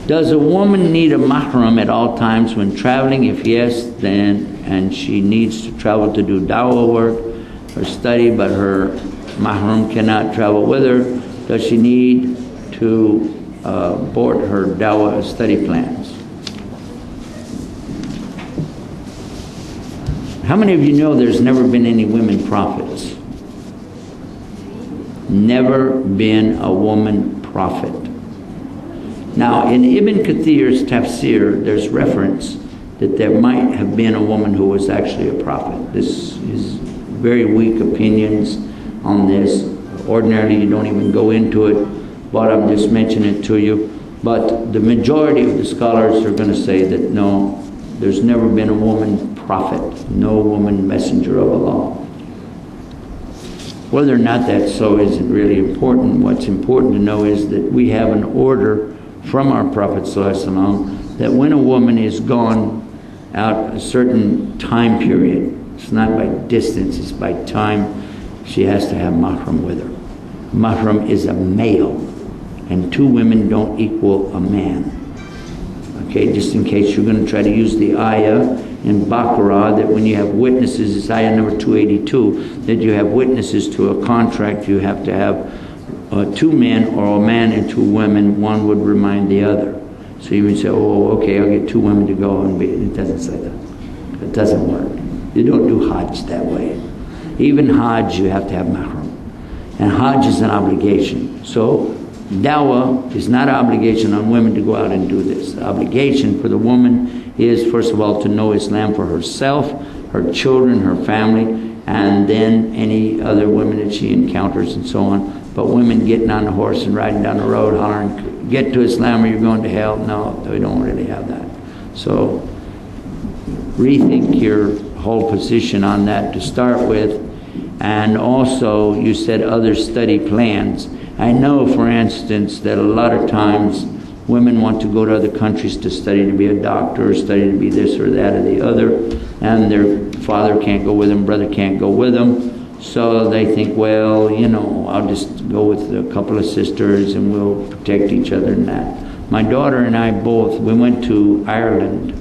Does a woman need a mahram at all times when traveling? If yes, then, and she needs to travel to do dawah work or study, but her mahram cannot travel with her, does she need to board her dawah study plans? How many of you know there's never been any women prophets? Never been a woman prophet. Now, in Ibn Kathir's tafsir, there's reference that there might have been a woman who was actually a prophet. This is very weak opinions on this. Ordinarily, you don't even go into it, but I'm just mentioning it to you. But the majority of the scholars are going to say that no, there's never been a woman prophet, no woman messenger of Allah. Whether or not that's so isn't really important. What's important to know is that we have an order from our Prophet ﷺ that when a woman is gone out a certain time period, it's not by distance, it's by time, she has to have mahram with her. Mahram is a male, and two women don't equal a man. Okay, just in case you're going to try to use the ayah in Baqarah that when you have witnesses, it's ayah number 282, that you have witnesses to a contract, you have to have two men or a man and two women, one would remind the other. So you would say, oh, okay, I'll get two women to go and be. It doesn't say that. It doesn't work. You don't do Hajj that way. Even Hajj, you have to have mahram. And Hajj is an obligation. So dawah is not an obligation on women to go out and do this. The obligation for the woman is, first of all, to know Islam for herself, her children, her family, and then any other women that she encounters and so on. But women getting on the horse and riding down the road hollering, get to Islam or you're going to hell, no, we don't really have that. So rethink your whole position on that to start with. And also, you said other study plans. I know, for instance, that a lot of times women want to go to other countries to study to be a doctor, or study to be this or that or the other, and their father can't go with them, brother can't go with them. So they think, well, you know, I'll just go with a couple of sisters and we'll protect each other in that. My daughter and I both, we went to Ireland,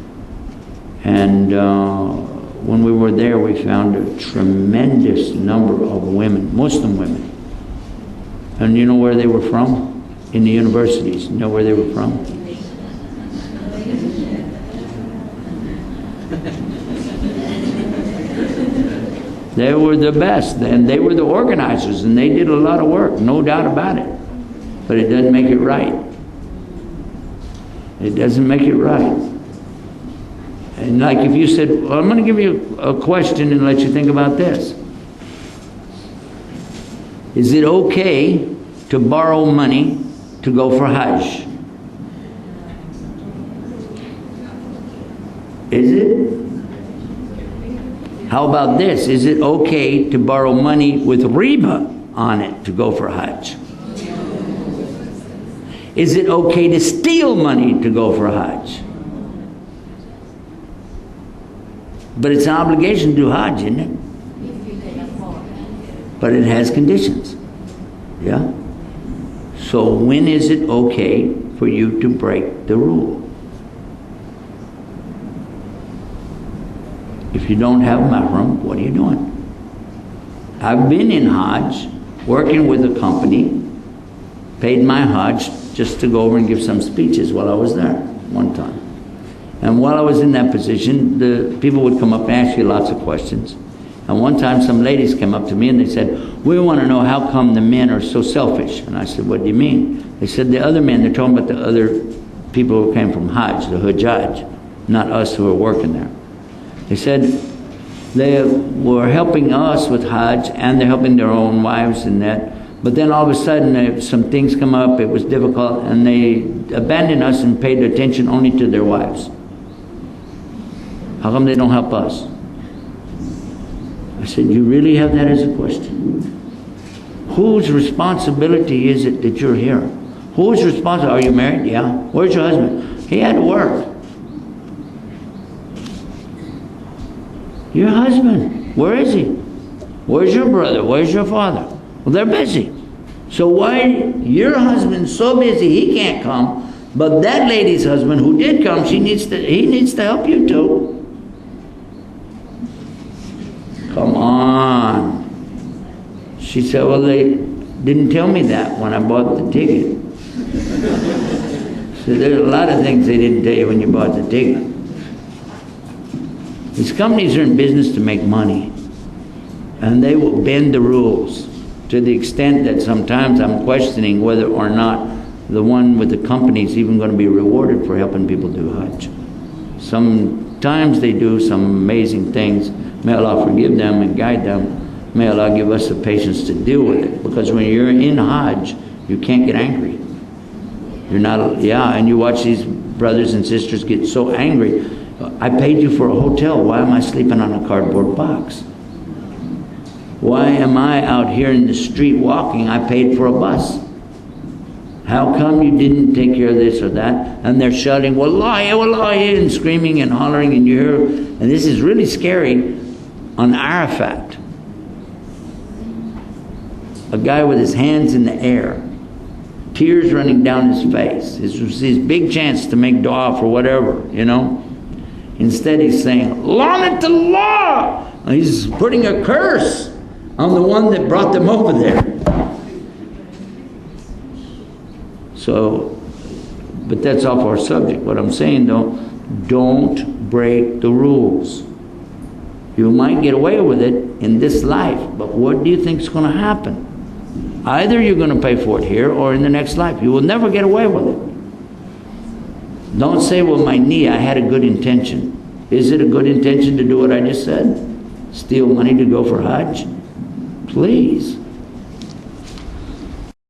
and when we were there, we found a tremendous number of women, Muslim women. And you know where they were from? In the universities. You know where they were from? They were the best, and they were the organizers, and they did a lot of work, no doubt about it. But it doesn't make it right. It doesn't make it right. And like if you said, well, I'm going to give you a question and let you think about this. Is it okay to borrow money to go for Hajj? Is it? How about this? Is it okay to borrow money with riba on it to go for Hajj? Is it okay to steal money to go for Hajj? But it's an obligation to do Hajj, isn't it? But it has conditions. Yeah? So when is it okay for you to break the rule? If you don't have mahram, what are you doing? I've been in Hajj, working with a company, paid my Hajj just to go over and give some speeches while I was there one time. And while I was in that position, the people would come up and ask you lots of questions. And one time some ladies came up to me and they said, we want to know how come the men are so selfish. And I said, what do you mean? They said the other men, they're talking about the other people who came from Hajj, the Hujjaj, not us who are working there. They said they were helping us with Hajj and they're helping their own wives and that. But then all of a sudden some things come up, it was difficult, and they abandoned us and paid attention only to their wives. How come they don't help us? I said, you really have that as a question? Whose responsibility is it that you're here? Who's responsible? Are you married? Yeah. Where's your husband? He had to work. Your husband, where is he? Where's your brother? Where's your father? Well, they're busy. So why your husband's so busy he can't come, But that lady's husband who did come, he needs to help you too. Come on. She said, well, they didn't tell me that when I bought the ticket. So there's a lot of things they didn't tell you when you bought the ticket. These companies are in business to make money, and they will bend the rules to the extent that sometimes I'm questioning whether or not the one with the company is even going to be rewarded for helping people do Hajj. Sometimes they do some amazing things. May Allah forgive them and guide them. May Allah give us the patience to deal with it. Because when you're in Hajj, you can't get angry. You're not, and you watch these brothers and sisters get so angry. I paid you for a hotel. Why am I sleeping on a cardboard box? Why am I out here in the street walking? I paid for a bus. How come you didn't take care of this or that? And they're shouting, Wallahi, Wallahi, and screaming and hollering, and you hear, and this is really scary, on Arafat. A guy with his hands in the air, tears running down his face. This was his big chance to make dua for whatever, Instead he's saying, La'natullah! He's putting a curse on the one that brought them over there. So, but that's off our subject. What I'm saying though, don't break the rules. You might get away with it in this life, but what do you think is going to happen? Either you're going to pay for it here or in the next life. You will never get away with it. Don't say, well, my knee, I had a good intention. Is it a good intention to do what I just said? Steal money to go for Hajj? Please.